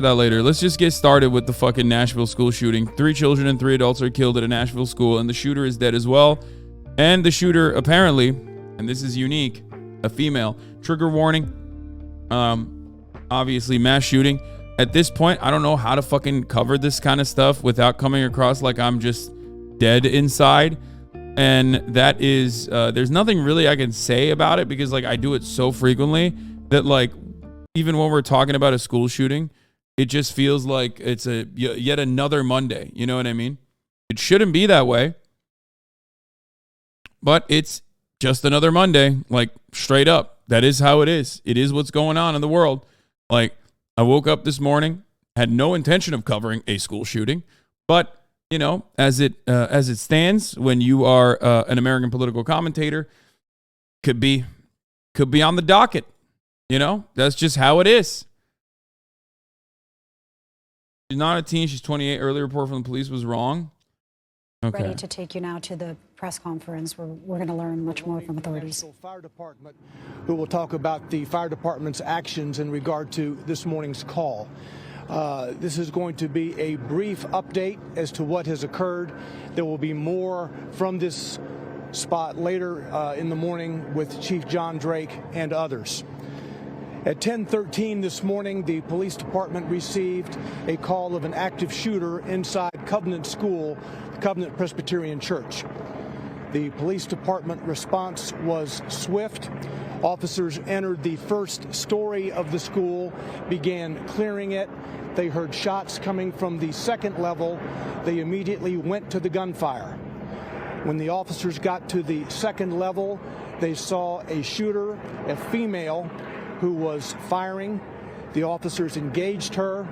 that later. Let's just get started with the fucking Nashville school shooting. 3 children and 3 adults are killed at a Nashville school, and the shooter is dead as well. And the shooter apparently, and this is unique, a female. Trigger warning. Obviously mass shooting. At this point, I don't know how to fucking cover this kind of stuff without coming across like I'm just dead inside. And that is, there's nothing really I can say about it because like I do it so frequently that like even when we're talking about a school shooting, it just feels like it's a yet another Monday. You know what I mean? It shouldn't be that way, but it's just another Monday. Like straight up, that is how it is. It is what's going on in the world. Like I woke up this morning, had no intention of covering a school shooting, but you know, as it stands, when you are an American political commentator, could be on the docket. You know, that's just how it is. She's not a teen. She's 28. Early report from the police was wrong. Okay. Ready to take you now to the press conference where we're going to learn much more from authorities. Fire Department, who will talk about the fire department's actions in regard to this morning's call. This is going to be a brief update as to what has occurred. There will be more from this spot later in the morning with Chief John Drake and others. At 10:13 this morning, the police department received a call of an active shooter inside Covenant School, Covenant Presbyterian Church. The police department response was swift. Officers entered the first story of the school, began clearing it. They heard shots coming from the second level. They immediately went to the gunfire. When the officers got to the second level, they saw a shooter, a female, who was firing. The officers engaged her.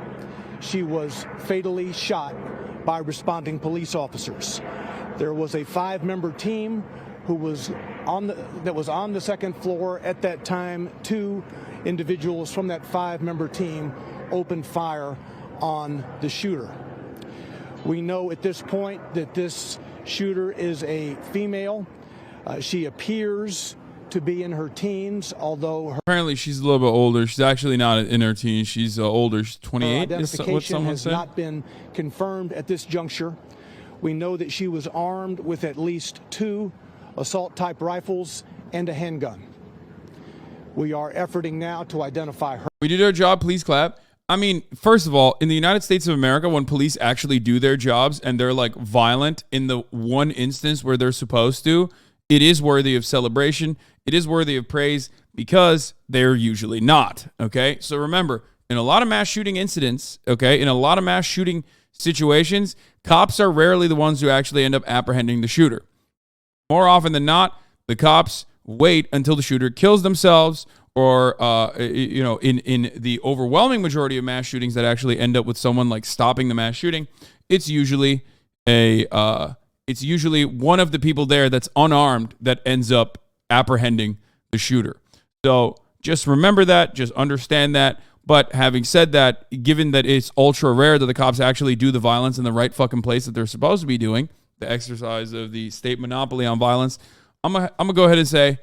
She was fatally shot by responding police officers. There was a 5-member team who was on the second floor at that time. 2 individuals from that 5-member team opened fire on the shooter. We know at this point that this shooter is a female. She appears to be in her teens, although apparently she's a little bit older. She's actually not in her teens. She's older. She's 28. Identification has not been confirmed at this juncture. We know that she was armed with at least 2 assault-type rifles and a handgun. We are efforting now to identify her. We did our job. Please clap. I mean, first of all, in the United States of America, when police actually do their jobs and they're like violent in the one instance where they're supposed to, it is worthy of celebration. It is worthy of praise because they're usually not. Okay. So remember, in a lot of mass shooting incidents, okay, in a lot of mass shooting situations, cops are rarely the ones who actually end up apprehending the shooter. More often than not, the cops wait until the shooter kills themselves, or you know, in the overwhelming majority of mass shootings that actually end up with someone like stopping the mass shooting, it's usually one of the people there that's unarmed that ends up apprehending the shooter. So just remember that, just understand that. But having said that, given that it's ultra rare that the cops actually do the violence in the right fucking place that they're supposed to be doing, the exercise of the state monopoly on violence, I'm gonna go ahead and say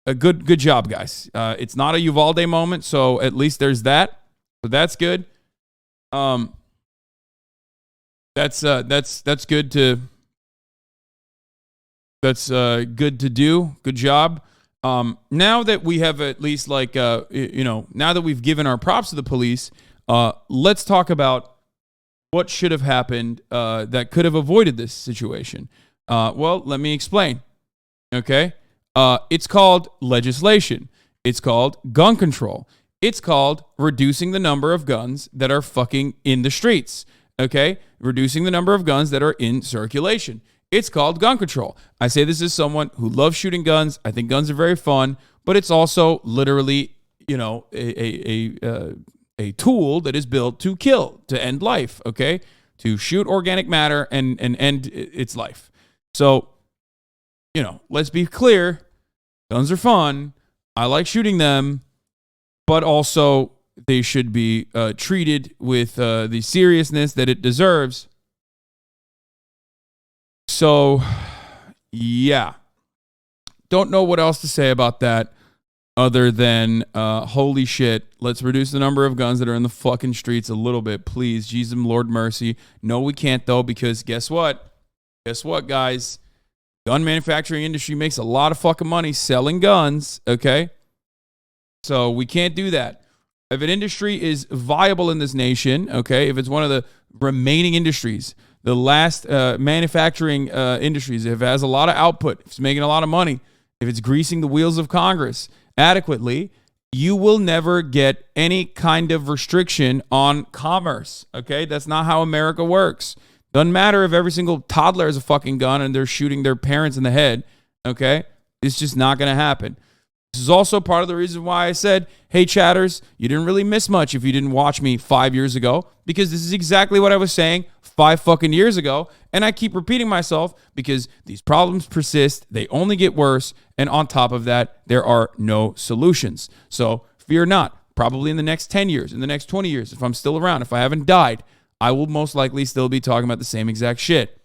a good job, guys. It's not a Uvalde moment, so at least there's that. So that's good. That's good to. That's good to do. Good job. Now that we have at least now that we've given our props to the police, let's talk about what should have happened that could have avoided this situation. Well, let me explain. Okay. It's called legislation. It's called gun control. It's called reducing the number of guns that are fucking in the streets. Okay. Reducing the number of guns that are in circulation. It's called gun control. I say this as someone who loves shooting guns. I think guns are very fun, but it's also literally, you know, a tool that is built to kill, to end life, okay? To shoot organic matter and end its life. So, you know, let's be clear. Guns are fun. I like shooting them, but also they should be treated with the seriousness that it deserves. So, yeah. Don't know what else to say about that. other than holy shit, let's reduce the number of guns that are in the fucking streets a little bit, please. Jesus, Lord mercy. No, we can't though, because guess what? Guess what, guys? Gun manufacturing industry makes a lot of fucking money selling guns, okay? So we can't do that. If an industry is viable in this nation, okay, if it's one of the remaining industries, the last manufacturing industries, if it has a lot of output, if it's making a lot of money, if it's greasing the wheels of Congress adequately, you will never get any kind of restriction on commerce, okay? That's not how America works. Doesn't matter if every single toddler has a fucking gun and they're shooting their parents in the head, okay? It's just not going to happen. This is also part of the reason why I said, hey, chatters, you didn't really miss much if you didn't watch me 5 years ago, because this is exactly what I was saying 5 fucking years ago, and I keep repeating myself because these problems persist, they only get worse, and on top of that, there are no solutions. So fear not. Probably in the next 10 years, in the next 20 years, if I'm still around, if I haven't died, I will most likely still be talking about the same exact shit.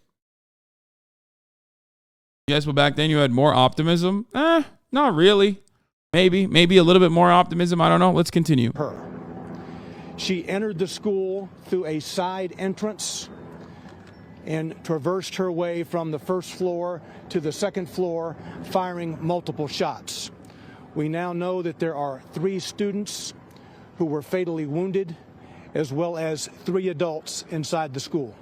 Yes, but back then you had more optimism? Not really. Maybe a little bit more optimism. I don't know. Let's continue. She entered the school through a side entrance and traversed her way from the first floor to the second floor, firing multiple shots. We now know that there are 3 students who were fatally wounded, as well as 3 adults inside the school.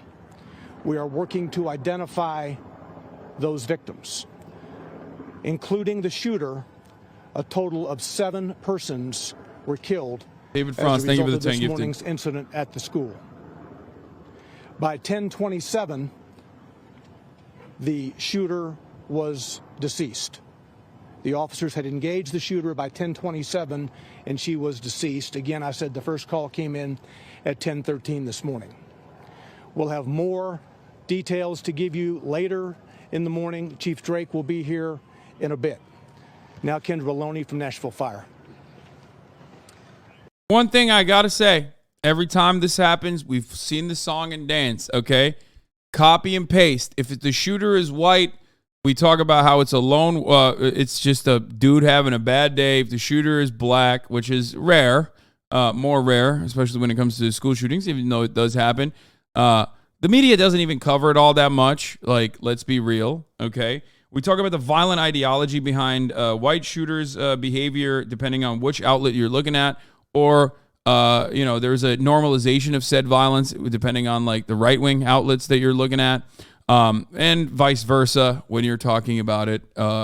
We are working to identify those victims, including the shooter. A total of 7 persons were killed David Franz, thank you for the 10 this gifting. morning's incident at the school. By 10:27, the shooter was deceased. The officers had engaged the shooter by 10:27, and she was deceased. Again, I said the first call came in at 10:13 this morning. We'll have more details to give you later in the morning. Chief Drake will be here in a bit. Now, Kendra Maloney from Nashville Fire. One thing I got to say, every time this happens, we've seen the song and dance, okay? Copy and paste. If the shooter is white, we talk about how it's a lone, it's just a dude having a bad day. If the shooter is black, which is rare, more rare, especially when it comes to school shootings, even though it does happen, the media doesn't even cover it all that much. Like, let's be real, okay? We talk about the violent ideology behind white shooters' behavior, depending on which outlet you're looking at, or there's a normalization of said violence depending on like the right-wing outlets that you're looking at, and vice versa when you're talking about it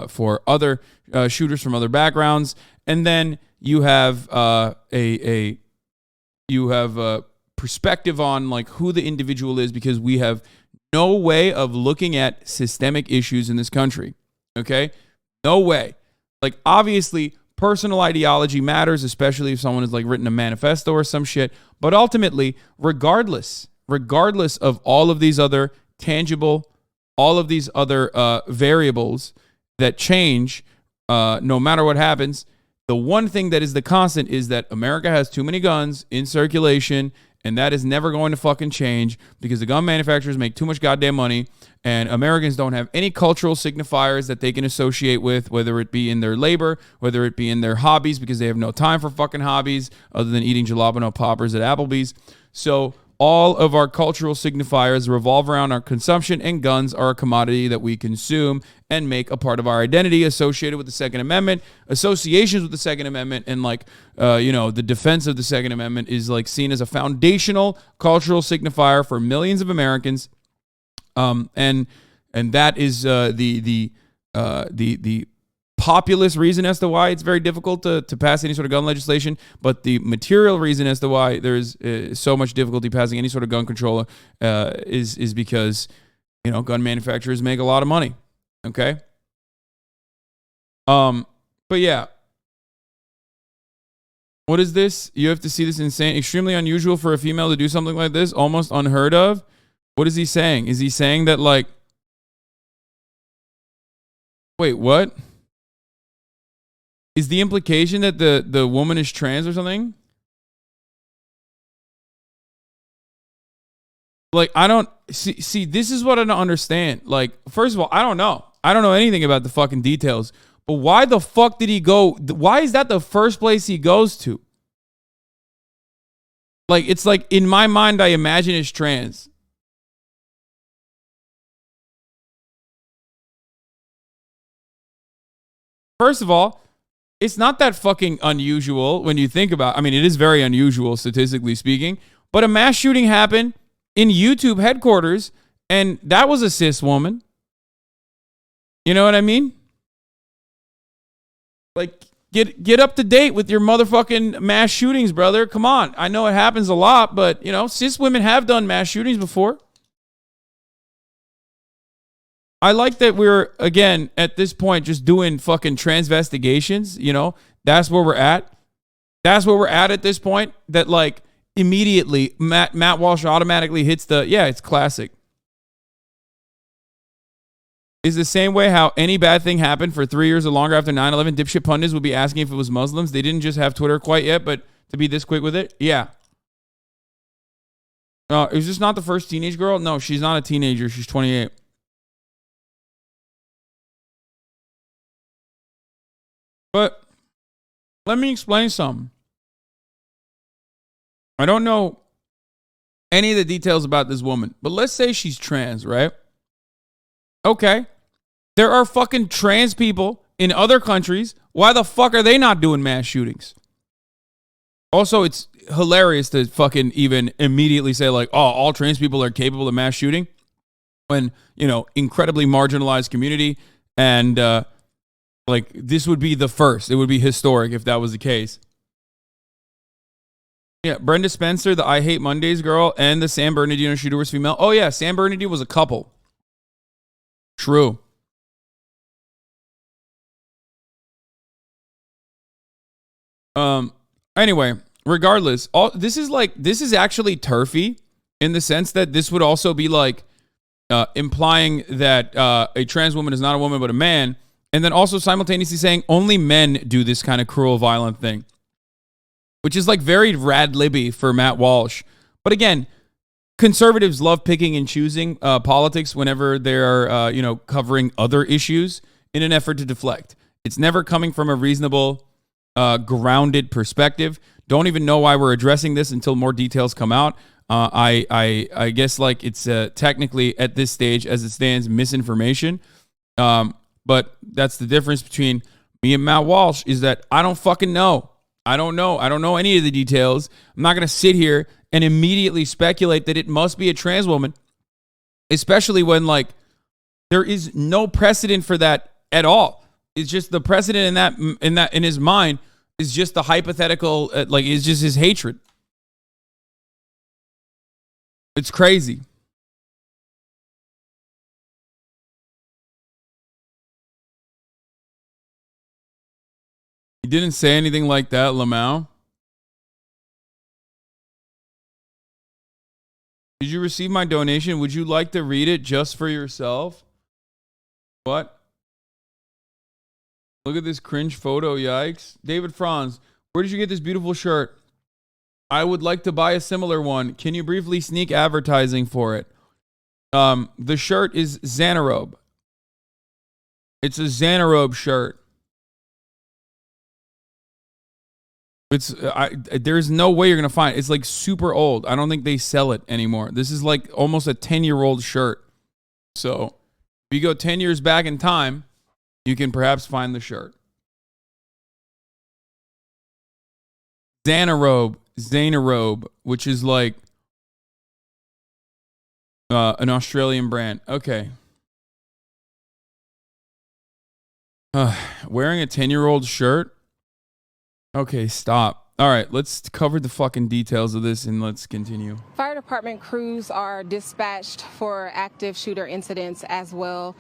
for other shooters from other backgrounds. And then you have a perspective on like who the individual is, because we have no way of looking at systemic issues in this country, okay? No way. Like, obviously, personal ideology matters, especially if someone has, like, written a manifesto or some shit. But ultimately, regardless of all of these other tangible, all of these other variables that change, no matter what happens, the one thing that is the constant is that America has too many guns in circulation, and that is never going to fucking change because the gun manufacturers make too much goddamn money, and Americans don't have any cultural signifiers that they can associate with, whether it be in their labor, whether it be in their hobbies, because they have no time for fucking hobbies other than eating jalapeno poppers at Applebee's. So all of our cultural signifiers revolve around our consumption, and guns are a commodity that we consume and make a part of our identity associated with the Second Amendment. Associations with the Second Amendment and the defense of the Second Amendment is like seen as a foundational cultural signifier for millions of Americans. And that is the populist reason as to why it's very difficult to pass any sort of gun legislation, but the material reason as to why there's so much difficulty passing any sort of gun control is because gun manufacturers make a lot of money. Okay. But yeah. What is this? You have to see this insane, extremely unusual for a female to do something like this, almost unheard of. What is he saying? Is he saying that like, wait, what? Is the implication that the woman is trans or something? Like, I don't see, this is what I don't understand. Like, first of all, I don't know anything about the fucking details, But why the fuck did he go? Why is that the first place he goes to? Like, it's like, in my mind, I imagine it's trans. First of all, it's not that fucking unusual when you think about it. I mean, it is very unusual, statistically speaking. But a mass shooting happened in YouTube headquarters, and that was a cis woman. You know what I mean? Like, get up to date with your motherfucking mass shootings, brother. Come on. I know it happens a lot, but, you know, cis women have done mass shootings before. I like that we're, again, at this point, just doing fucking transvestigations. You know, that's where we're at. That's where we're at this point. That, like, immediately, Matt Walsh automatically hits the, yeah, it's classic. Is the same way how any bad thing happened for 3 years or longer after 9/11, dipshit pundits would be asking if it was Muslims. They didn't just have Twitter quite yet, but to be this quick with it, yeah. Is this not the first teenage girl? No, she's not a teenager. She's 28. But let me explain something. I don't know any of the details about this woman, but let's say she's trans, right? Okay. There are fucking trans people in other countries. Why the fuck are they not doing mass shootings? Also, it's hilarious to fucking even immediately say, like, oh, all trans people are capable of mass shooting when, you know, incredibly marginalized community, and like, this would be the first. It would be historic if that was the case. Yeah, Brenda Spencer, the I Hate Mondays girl, and the San Bernardino shooter was female. Oh yeah, San Bernardino was a couple. True. Anyway, regardless, this is actually turfy in the sense that this would also be like implying that a trans woman is not a woman but a man, and then also simultaneously saying only men do this kind of cruel, violent thing, which is like very rad libby for Matt Walsh. But again, conservatives love picking and choosing politics whenever they're covering other issues in an effort to deflect. It's never coming from a reasonable, grounded perspective. Don't even know why we're addressing this until more details come out. I guess like it's technically at this stage as it stands misinformation. But that's the difference between me and Matt Walsh, is that I don't fucking know. I don't know any of the details. I'm not going to sit here and immediately speculate that it must be a trans woman, especially when like there is no precedent for that at all. It's just the precedent in his mind is just the hypothetical, is just his hatred. It's crazy. He didn't say anything like that, Lamau. Did you receive my donation? Would you like to read it just for yourself? What? Look at this cringe photo, yikes. David Franz, where did you get this beautiful shirt? I would like to buy a similar one. Can you briefly sneak advertising for it? The shirt is Xanarobe. It's a Xanarobe shirt. There's no way you're gonna find it. It's like super old. I don't think they sell it anymore. This is like almost a 10-year-old shirt. So if you go 10 years back in time, you can perhaps find the shirt. Xanarobe, which is like an Australian brand. Okay. Wearing a 10-year-old shirt? Okay, stop. All right, let's cover the fucking details of this and let's continue. Fire department crews are dispatched for active shooter incidents as well,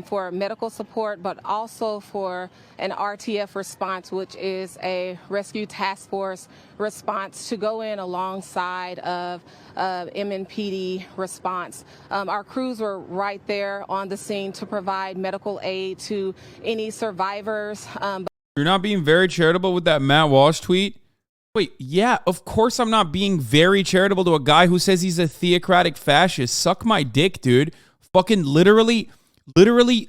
for medical support, but also for an RTF response, which is a rescue task force response to go in alongside of MNPD response. Our crews were right there on the scene to provide medical aid to any survivors. You're not being very charitable with that Matt Walsh tweet? Wait, yeah, of course I'm not being very charitable to a guy who says he's a theocratic fascist. Suck my dick, dude. Fucking literally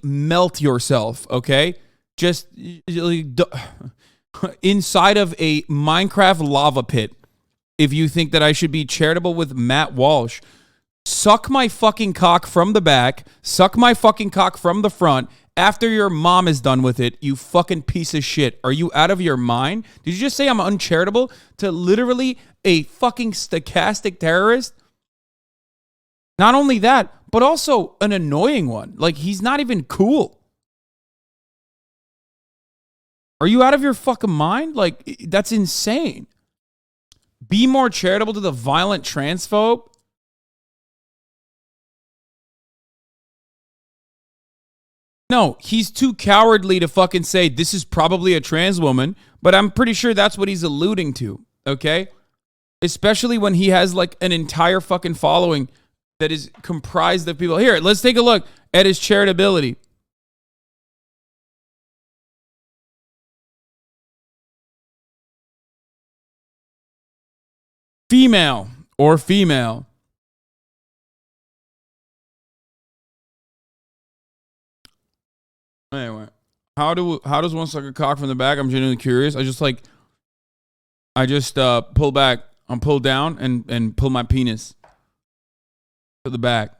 melt yourself, okay? just inside of a Minecraft lava pit if you think that I should be charitable with Matt Walsh. Suck my fucking cock from the back. Suck my fucking cock from the front after your mom is done with it, you fucking piece of shit. Are you out of your mind? Did you just say I'm uncharitable to literally a fucking stochastic terrorist? Not only that, but also an annoying one. Like, he's not even cool. Are you out of your fucking mind? Like, that's insane. Be more charitable to the violent transphobe. No, he's too cowardly to fucking say this is probably a trans woman, but I'm pretty sure that's what he's alluding to, okay? Especially when he has like an entire fucking following that is comprised of people. Here, let's take a look at his charitability. Female or female. Anyway, how does one suck a cock from the back? I'm genuinely curious. I just pull back. I'm pull down and pull my penis to the back.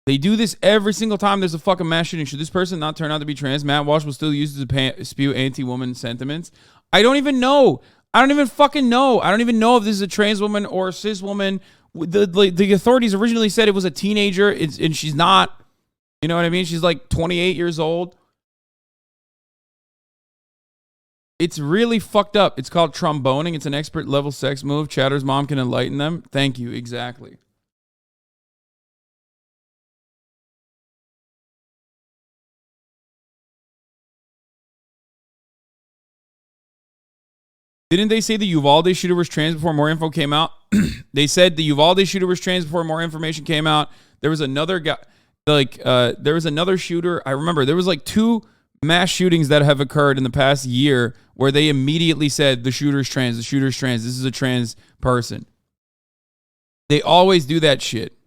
They do this every single time there's a fucking mass shooting. Should this person not turn out to be trans? Matt Walsh will still use it to spew anti-woman sentiments. I don't even know. I don't even fucking know. I don't even know if this is a trans woman or a cis woman. The authorities originally said it was a teenager, and she's not. You know what I mean? She's like 28 years old. It's really fucked up. It's called tromboning. It's an expert level sex move. Chatter's mom can enlighten them. Thank you. Exactly. Didn't they say the Uvalde shooter was trans before more info came out? They said the Uvalde shooter was trans before more information came out. There was another guy. There was another shooter. I remember there was like 2 mass shootings that have occurred in the past year where they immediately said the shooter's trans, the shooter's trans. This is a trans person. They always do that shit.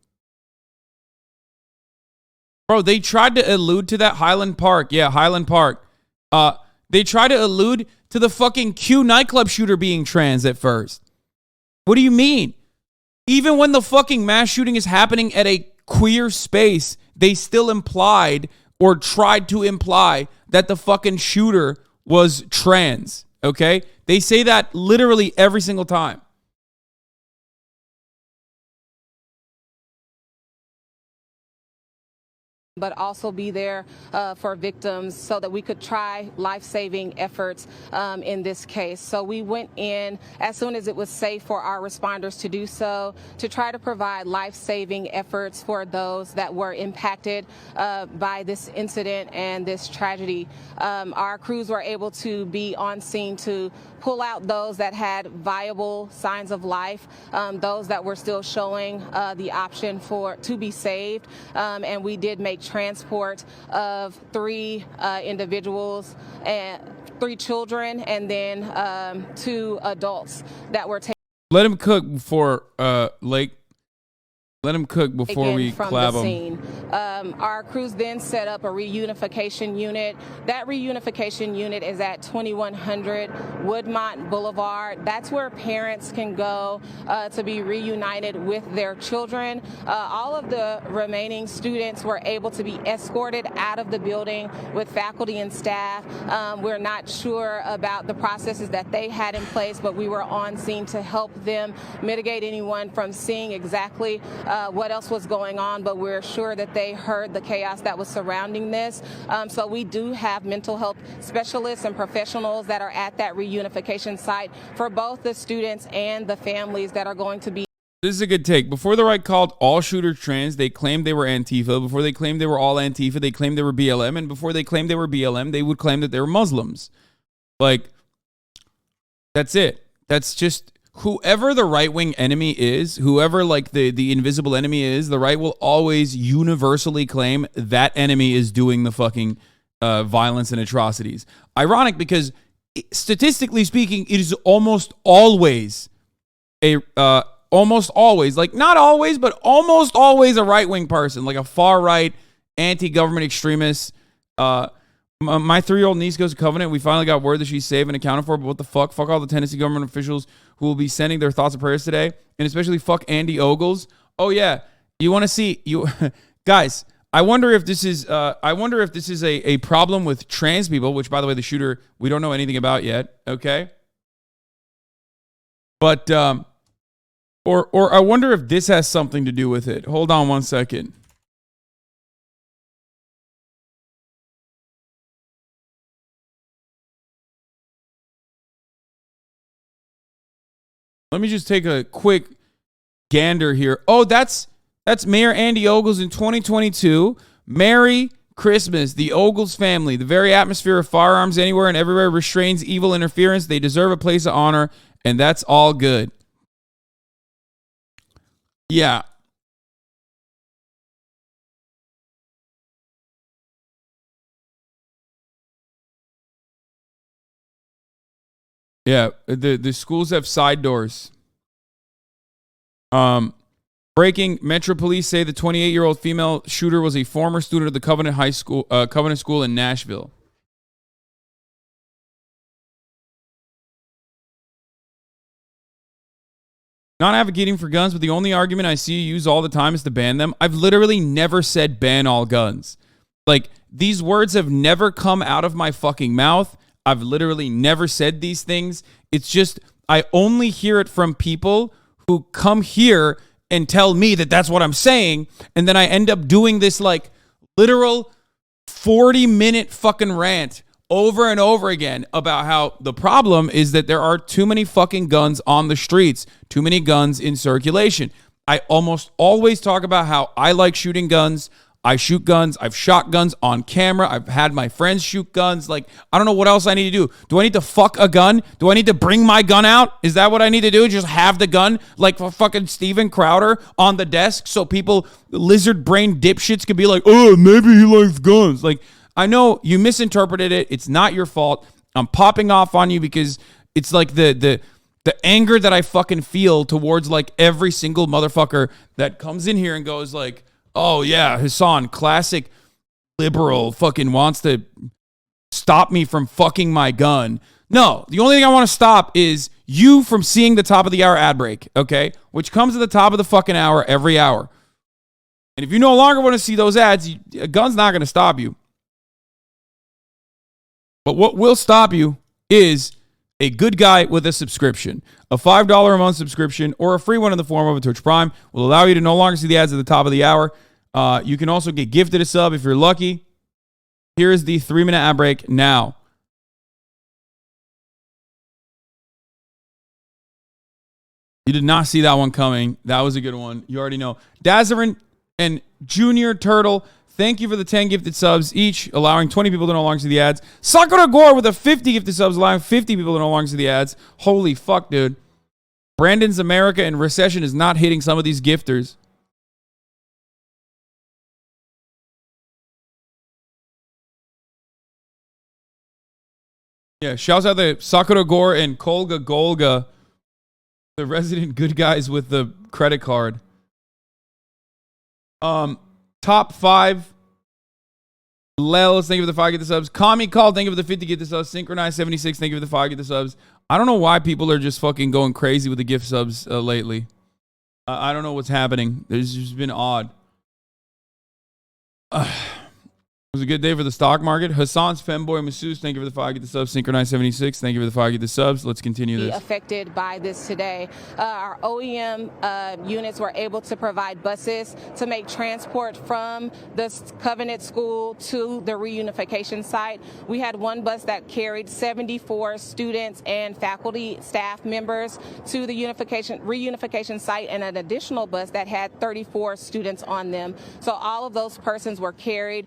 Bro, they tried to allude to that Highland Park. Yeah, Highland Park. They tried to allude to the fucking Q nightclub shooter being trans at first. What do you mean? Even when the fucking mass shooting is happening at a queer space, they still implied or tried to imply that the fucking shooter was trans, okay? They say that literally every single time. But also be there for victims so that we could try life-saving efforts in this case. So we went in as soon as it was safe for our responders to do so, to try to provide life-saving efforts for those that were impacted by this incident and this tragedy. Our crews were able to be on scene to pull out those that had viable signs of life, those that were still showing the option to be saved, and we did make transport of 3 individuals and 3 children, and then 2 adults that were taken. Let him cook before Lake. Let him cook before we clap him. Our crews then set up a reunification unit. That reunification unit is at 2100 Woodmont Boulevard. That's where parents can go to be reunited with their children. All of the remaining students were able to be escorted out of the building with faculty and staff. We're not sure about the processes that they had in place, but we were on scene to help them mitigate anyone from seeing exactly what else was going on, but we're sure that they heard the chaos that was surrounding this. So we do have mental health specialists and professionals that are at that reunification site for both the students and the families that are going to be. This is a good take. Before the right called all shooters trans, they claimed they were Antifa. Before they claimed they were all Antifa, they claimed they were BLM. And before they claimed they were BLM, they would claim that they were Muslims. Like, that's it. That's just... Whoever the right-wing enemy is, whoever like the invisible enemy is, the right will always universally claim that enemy is doing the fucking violence and atrocities. Ironic because statistically speaking, it is almost always like not always, but almost always a right-wing person, like a far-right anti-government extremist. My 3-year-old niece goes to Covenant. We finally got word that she's safe and accounted for, but what the fuck? Fuck all the Tennessee government officials who will be sending their thoughts and prayers today, and especially fuck Andy Ogles. Oh yeah, you want to see you guys? I wonder if this is a problem with trans people, which by the way, the shooter we don't know anything about yet. Okay, but or I wonder if this has something to do with it. Hold on one second. Let me just take a quick gander here. Oh, that's Mayor Andy Ogles in 2022. Merry Christmas, the Ogles family. The very atmosphere of firearms anywhere and everywhere restrains evil interference. They deserve a place of honor, and that's all good. Yeah. Yeah, the schools have side doors. Breaking, Metro Police say the 28-year-old female shooter was a former student of the Covenant School in Nashville. Not advocating for guns, but the only argument I see you use all the time is to ban them. I've literally never said ban all guns. Like, these words have never come out of my fucking mouth. I've literally never said these things. It's just, I only hear it from people who come here and tell me that that's what I'm saying. And then I end up doing this like literal 40-minute fucking rant over and over again about how the problem is that there are too many fucking guns on the streets, too many guns in circulation. I almost always talk about how I like shooting guns. I shoot guns. I've shot guns on camera. I've had my friends shoot guns. Like, I don't know what else I need to do. Do I need to fuck a gun? Do I need to bring my gun out? Is that what I need to do? Just have the gun like fucking Steven Crowder on the desk so people, lizard brain dipshits, could be like, oh, maybe he likes guns. Like, I know you misinterpreted it. It's not your fault. I'm popping off on you because it's like the anger that I fucking feel towards like every single motherfucker that comes in here and goes like, oh, yeah, Hassan, classic liberal, fucking wants to stop me from fucking my gun. No, the only thing I want to stop is you from seeing the top of the hour ad break, okay? Which comes at the top of the fucking hour every hour. And if you no longer want to see those ads, a gun's not going to stop you. But what will stop you is a good guy with a subscription. A $5 a month subscription or a free one in the form of a Twitch Prime will allow you to no longer see the ads at the top of the hour. You can also get gifted a sub if you're lucky. Here is the 3-minute ad break now. You did not see that one coming. That was a good one. You already know. Dazarin and Junior Turtle, thank you for the 10 gifted subs each, allowing 20 people to no longer see the ads. Sakura Gore with a 50 gifted subs, allowing 50 people to no longer see the ads. Holy fuck, dude. Brandon's America and recession is not hitting some of these gifters. Yeah, shouts out to Sakura Gore and Kolga Golga, the resident good guys with the credit card. Top 5. Lels, thank you for the 5 get the subs. Kami Call, thank you for the 50 get the subs. Synchronized 76, thank you for the 5 get the subs. I don't know why people are just fucking going crazy with the gift subs lately. I don't know what's happening. There's just been odd. It was a good day for the stock market. Hassan's Femboy Masseuse, thank you for the 5 get the subs. Synchronized 76, thank you for the 5 get the subs. Let's continue this. Affected by this today. Our OEM units were able to provide buses to make transport from the Covenant School to the reunification site. We had one bus that carried 74 students and faculty staff members to the reunification site, and an additional bus that had 34 students on them. So all of those persons were carried.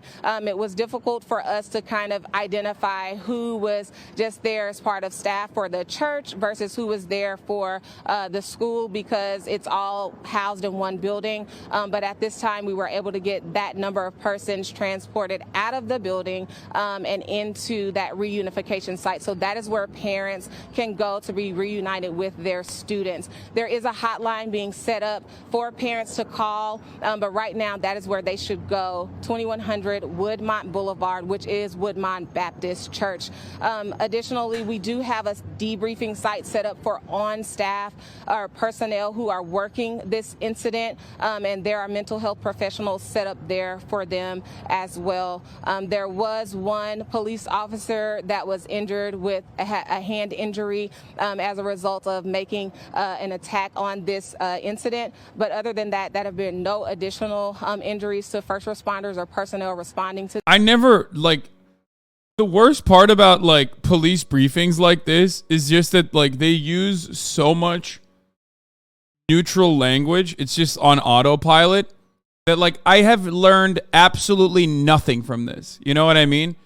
It was difficult for us to kind of identify who was just there as part of staff for the church versus who was there for the school, because it's all housed in one building. But at this time, we were able to get that number of persons transported out of the building and into that reunification site. So that is where parents can go to be reunited with their students. There is a hotline being set up for parents to call, but right now that is where they should go. 2100 Wood Woodmont Boulevard, which is Woodmont Baptist Church. Additionally, we do have a debriefing site set up for on-staff or personnel who are working this incident, and there are mental health professionals set up there for them as well. There was one police officer that was injured with a hand injury as a result of making an attack on this incident. But other than that, there have been no additional injuries to first responders or personnel responding to. I never, like, the worst part about, like, police briefings like this is just that, like, they use so much neutral language. It's just on autopilot that, like, I have learned absolutely nothing from this. You know what I mean?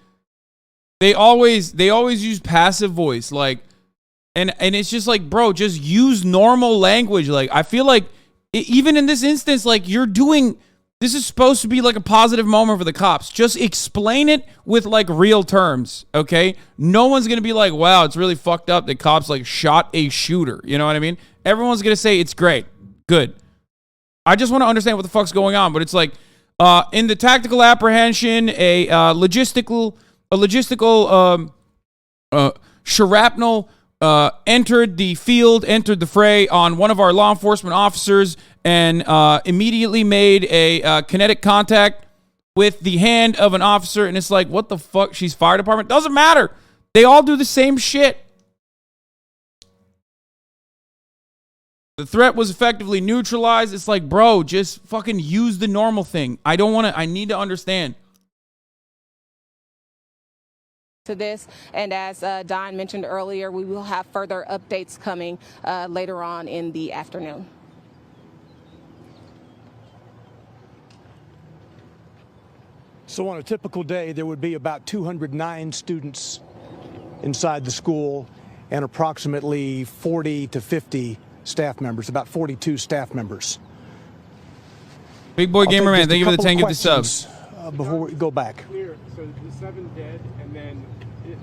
They always use passive voice, like, and it's just like, bro, just use normal language. Like, I feel like even in this instance, like, this is supposed to be like a positive moment for the cops. Just explain it with like real terms, okay? No one's going to be like, wow, it's really fucked up that cops like shot a shooter. You know what I mean? Everyone's going to say it's great. Good. I just want to understand what the fuck's going on. But it's like, in the tactical apprehension, a logistical shrapnel entered the field, entered the fray on one of our law enforcement officers, and immediately made a kinetic contact with the hand of an officer. And it's like, what the fuck? She's fire department? Doesn't matter. They all do the same shit. The threat was effectively neutralized. It's like, bro, just fucking use the normal thing. I need to understand. To this, and as Don mentioned earlier, we will have further updates coming later on in the afternoon. So on a typical day, there would be about 209 students inside the school and approximately 40 to 50 staff members, about 42 staff members. Big boy gamer man, thank you for the 10 gift subs. Before we go back. Clear. So the 7 dead, and then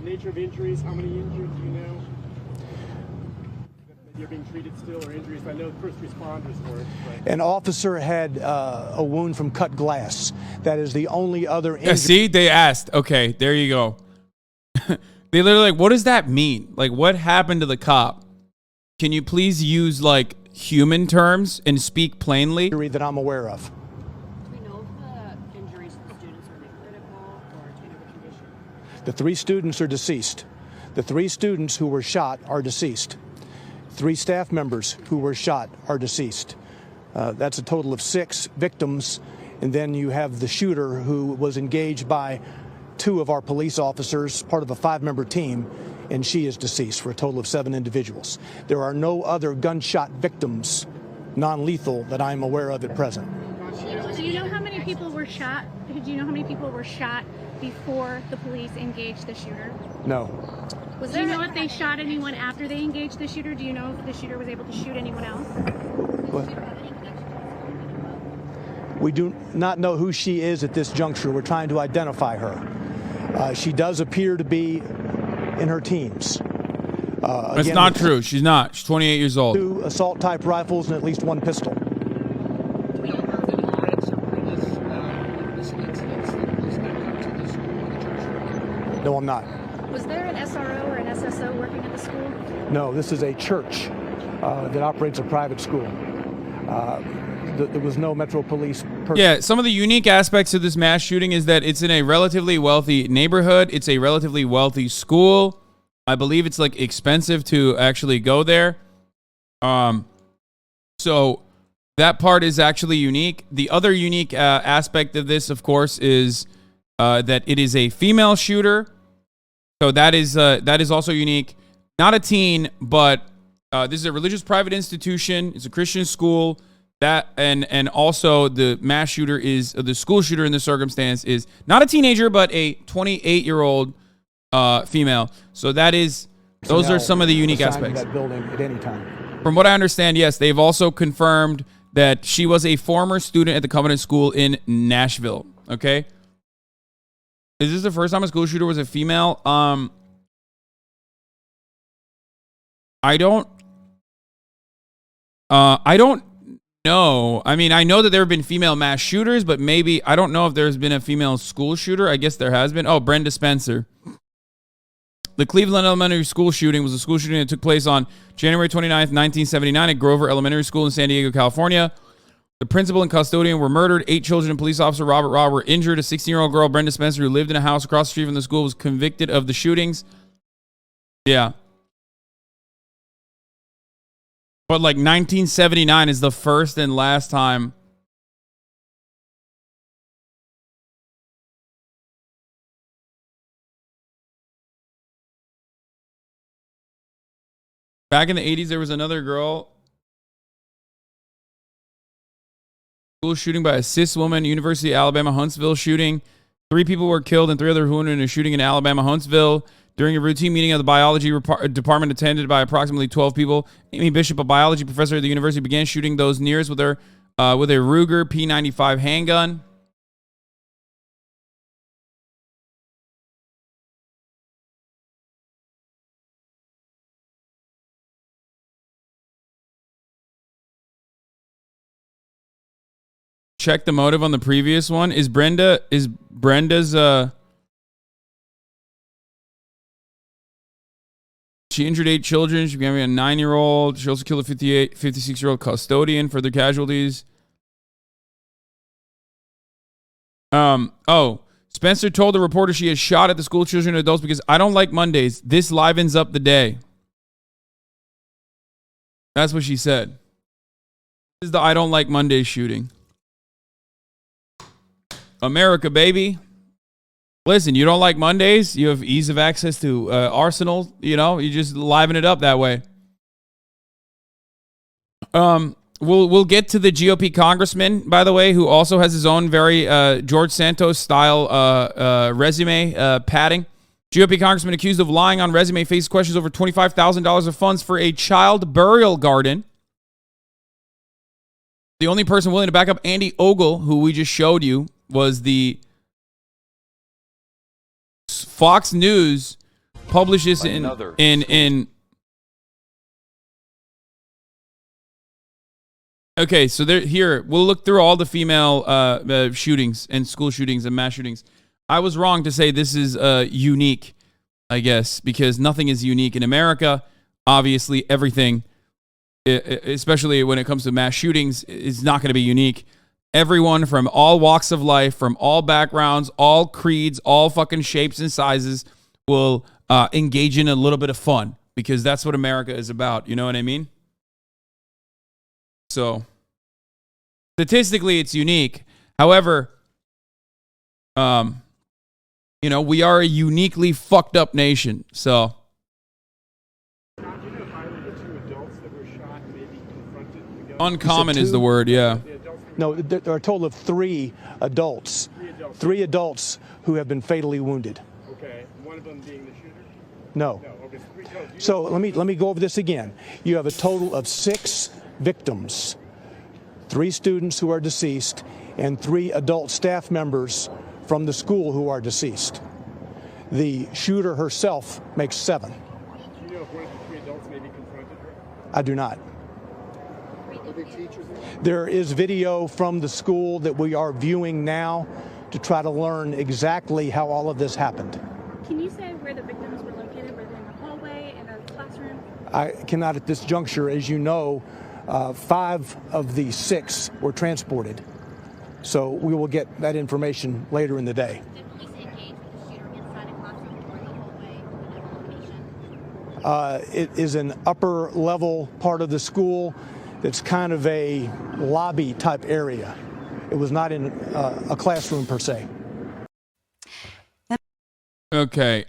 nature of injuries, how many injured do you know? You're being treated still, or injuries? I know first responders were. But. An officer had a wound from cut glass. That is the only other injury. Yeah, see, they asked. Okay, there you go. They literally like, what does that mean? Like, what happened to the cop? Can you please use like human terms and speak plainly? That I'm aware of. Do we know if the injuries to the students are critical or in a condition? The 3 students are deceased. The 3 students who were shot are deceased. 3 staff members who were shot are deceased. That's a total of 6 victims. And then you have the shooter who was engaged by 2 of our police officers, part of a 5-member team, and she is deceased for a total of 7 individuals. There are no other gunshot victims, non-lethal, that I'm aware of at present. Do you know how many people were shot? Do you know how many people were shot before the police engaged the shooter? No. Do you know if they shot anyone after they engaged the shooter? Do you know if the shooter was able to shoot anyone else? We do not know who she is at this juncture. We're trying to identify her. She does appear to be in her teens. That's not true. She's not. She's 28 years old. 2 assault-type rifles and at least 1 pistol. Do we know if there are any some previous recent incidents that was connected to the school or the church? No, I'm not. Was there an SRO or an SSO working at the school? No, this is a church that operates a private school. There was no Metro Police person. Yeah, some of the unique aspects of this mass shooting is that it's in a relatively wealthy neighborhood. It's a relatively wealthy school. I believe it's like expensive to actually go there. So that part is actually unique. The other unique aspect of this, of course, is that it is a female shooter. So that is also unique. Not a teen, but this is a religious private institution. It's a Christian school. That and also the mass shooter is the school shooter in this circumstance is not a teenager, but a 28-year-old female. So those are some of the unique aspects. That building at any time. From what I understand, yes, they've also confirmed that she was a former student at the Covenant School in Nashville. Okay. Is this the first time a school shooter was a female? I don't No, I mean, I know that there have been female mass shooters, but maybe, I don't know if there's been a female school shooter. I guess there has been. Oh, Brenda Spencer. The Cleveland Elementary School shooting was a school shooting that took place on January 29th, 1979 at Grover Elementary School in San Diego, California. The principal and custodian were murdered. 8 children and police officer Robert Raw were injured. A 16-year-old girl, Brenda Spencer, who lived in a house across the street from the school, was convicted of the shootings. Yeah. But like 1979 is the first and last time. Back in the 80s, there was another girl. School shooting by a cis woman, University of Alabama, Huntsville shooting. 3 people were killed and 3 others wounded in a shooting in Alabama, Huntsville. During a routine meeting of the biology department attended by approximately 12 people, Amy Bishop, a biology professor at the university, began shooting those nearest with a Ruger P95 handgun. Check the motive on the previous one. Is Brenda's she injured 8 children. She began a 9-year-old. She also killed a 56-year-old custodian. Further casualties. Spencer told the reporter she has shot at the school children and adults because I don't like Mondays. This livens up the day. That's what she said. This is the I don't like Mondays shooting. America, baby. Listen, you don't like Mondays? You have ease of access to Arsenal. You know, you just liven it up that way. We'll get to the GOP congressman, by the way, who also has his own very George Santos style resume padding. GOP congressman accused of lying on resume faces questions over $25,000 of funds for a child burial garden. The only person willing to back up Andy Ogle, who we just showed you, was the Fox News published this in okay, so here we'll look through all the female shootings and school shootings and mass shootings. I was wrong to say this is unique, I guess, because nothing is unique in America. Obviously, everything, especially when it comes to mass shootings, is not going to be unique. Everyone from all walks of life, from all backgrounds, all creeds, all fucking shapes and sizes will engage in a little bit of fun because that's what America is about. You know what I mean? So, statistically, it's unique. However, we are a uniquely fucked up nation. So, uncommon is the word, yeah. No, there are a total of 3 adults. 3 adults who have been fatally wounded. Okay, one of them being the shooter? No. Okay. So let me go over this again. You have a total of 6 victims, 3 students who are deceased, and 3 adult staff members from the school who are deceased. The shooter herself makes 7. Do you know if one of the 3 adults maybe confronted her? I do not. Are they teachers? There is video from the school that we are viewing now to try to learn exactly how all of this happened. Can you say where the victims were located? Were they in a hallway, in a classroom? I cannot at this juncture. As you know, 5 of the 6 were transported. So we will get that information later in the day. Did police engage with the shooter inside a classroom or in the hallway or another location? It is an upper level part of the school that's kind of a lobby type area. It was not in a classroom per se. Okay.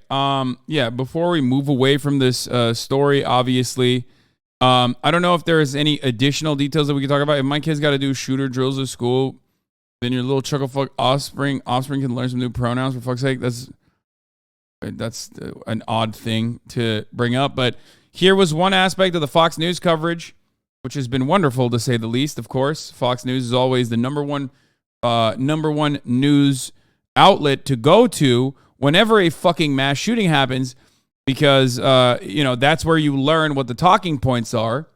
Before we move away from this story, obviously, I don't know if there is any additional details that we can talk about. If my kids got to do shooter drills at school, then your little chucklefuck offspring can learn some new pronouns, for fuck's sake. That's an odd thing to bring up. But here was one aspect of the Fox News coverage, which has been wonderful to say the least, of course. Fox News is always the number one news outlet to go to whenever a fucking mass shooting happens, because that's where you learn what the talking points are.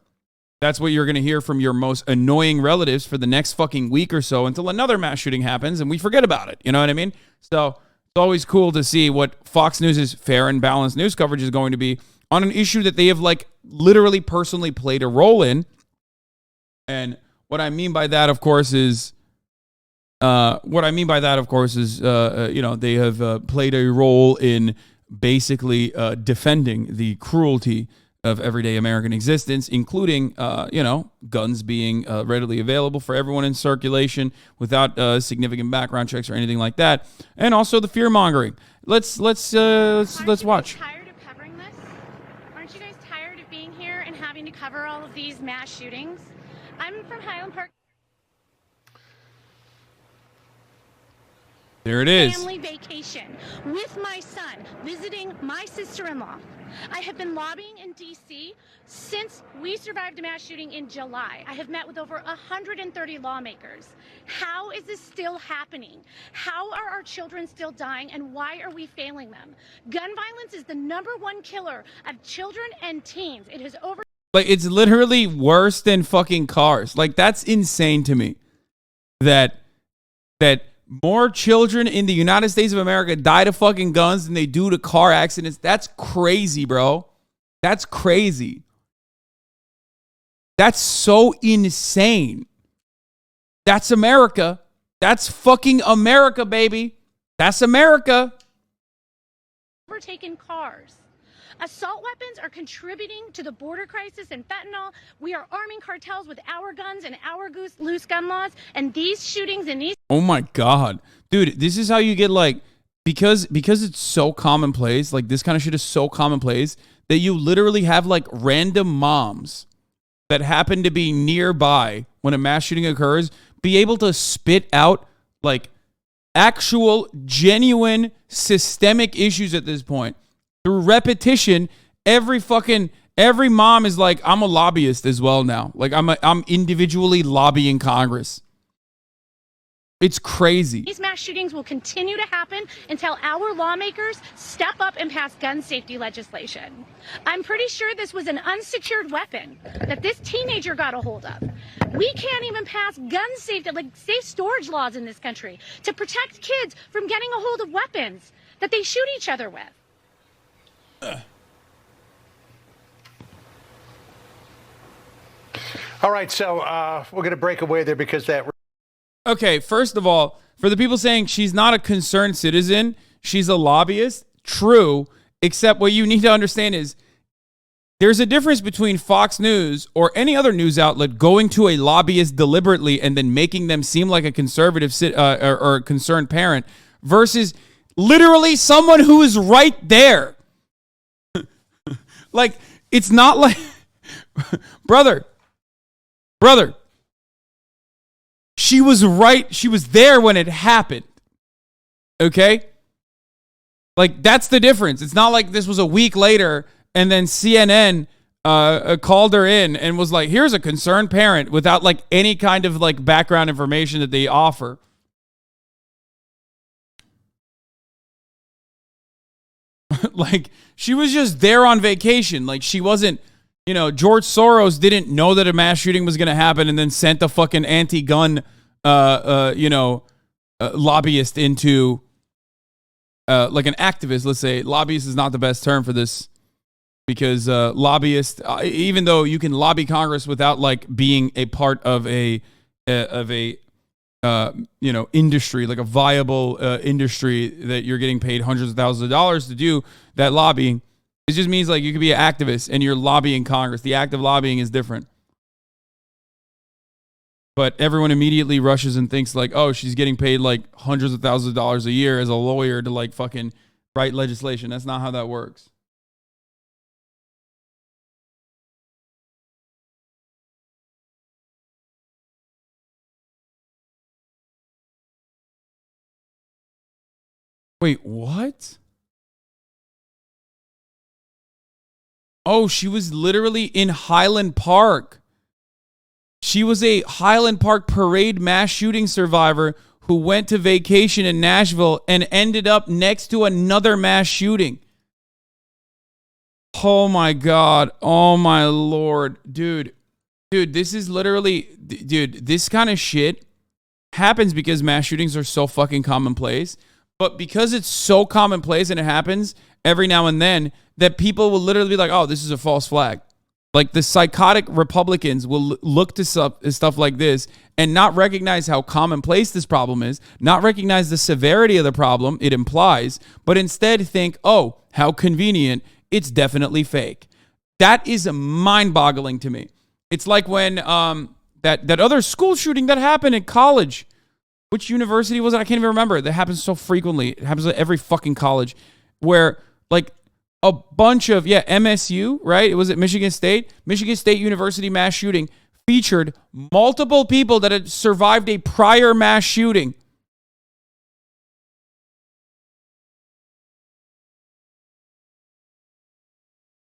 That's what you're going to hear from your most annoying relatives for the next fucking week or so until another mass shooting happens and we forget about it. You know what I mean? So it's always cool to see what Fox News' fair and balanced news coverage is going to be on an issue that they have like literally personally played a role in. And what I mean by that, of course, is they have played a role in basically defending the cruelty of everyday American existence, including, guns being readily available for everyone in circulation without significant background checks or anything like that, and also the fear mongering. Let's watch. Tired of covering this? Aren't you guys tired of being here and having to cover all of these mass shootings? I'm from Highland Park. There it is. Family vacation with my son, visiting my sister-in-law. I have been lobbying in D.C. since we survived a mass shooting in July. I have met with over 130 lawmakers. How is this still happening? How are our children still dying, and why are we failing them? Gun violence is the #1 killer of children and teens. It has over... Like, it's literally worse than fucking cars. Like, that's insane to me. That more children in the United States of America die to fucking guns than they do to car accidents. That's crazy, bro. That's crazy. That's so insane. That's America. That's fucking America, baby. That's America. Overtaken cars. Assault weapons are contributing to the border crisis and fentanyl. We are arming cartels with our guns and our loose gun laws. And these shootings and these... Oh my God. Dude, this is how you get like, because it's so commonplace, like this kind of shit is so commonplace that you literally have like random moms that happen to be nearby when a mass shooting occurs be able to spit out like actual, genuine, systemic issues at this point. Through repetition, every mom is like, I'm a lobbyist as well now. Like I'm individually lobbying Congress. It's crazy. These mass shootings will continue to happen until our lawmakers step up and pass gun safety legislation. I'm pretty sure this was an unsecured weapon that this teenager got a hold of. We can't even pass gun safety, like safe storage laws in this country to protect kids from getting a hold of weapons that they shoot each other with. All right, so we're going to break away there because that... Okay, first of all, for the people saying she's not a concerned citizen, she's a lobbyist, true, except what you need to understand is there's a difference between Fox News or any other news outlet going to a lobbyist deliberately and then making them seem like a conservative or a concerned parent versus literally someone who is right there. Like, it's not like, brother, she was right. She was there when it happened. Okay? Like, that's the difference. It's not like this was a week later and then CNN called her in and was like, here's a concerned parent without like any kind of like background information that they offer. Like, she was just there on vacation. Like, she wasn't, George Soros didn't know that a mass shooting was going to happen and then sent a fucking anti-gun, lobbyist into, like an activist, let's say. Lobbyist is not the best term for this because lobbyist, even though you can lobby Congress without, like, being a part of a industry, like a viable industry that you're getting paid hundreds of thousands of dollars to do that lobbying. It just means like you could be an activist and you're lobbying Congress. The act of lobbying is different. But everyone immediately rushes and thinks like, oh, she's getting paid like hundreds of thousands of dollars a year as a lawyer to like fucking write legislation. That's not how that works. Wait, what? Oh, she was literally in Highland Park. She was a Highland Park parade mass shooting survivor who went to vacation in Nashville and ended up next to another mass shooting. Oh my God. Oh my Lord. Dude, Dude, this is literally, dude, this kind of shit happens because mass shootings are so fucking commonplace. But because it's so commonplace and it happens every now and then, that people will literally be like, oh, this is a false flag. Like the psychotic Republicans will look to stuff like this and not recognize how commonplace this problem is, not recognize the severity of the problem it implies, but instead think, oh, how convenient, it's definitely fake. That is mind-boggling to me. It's like when that other school shooting that happened in college. Which university was it? I can't even remember. That happens so frequently. It happens at every fucking college where like a bunch of, MSU, right? It was at Michigan State. Michigan State University mass shooting featured multiple people that had survived a prior mass shooting.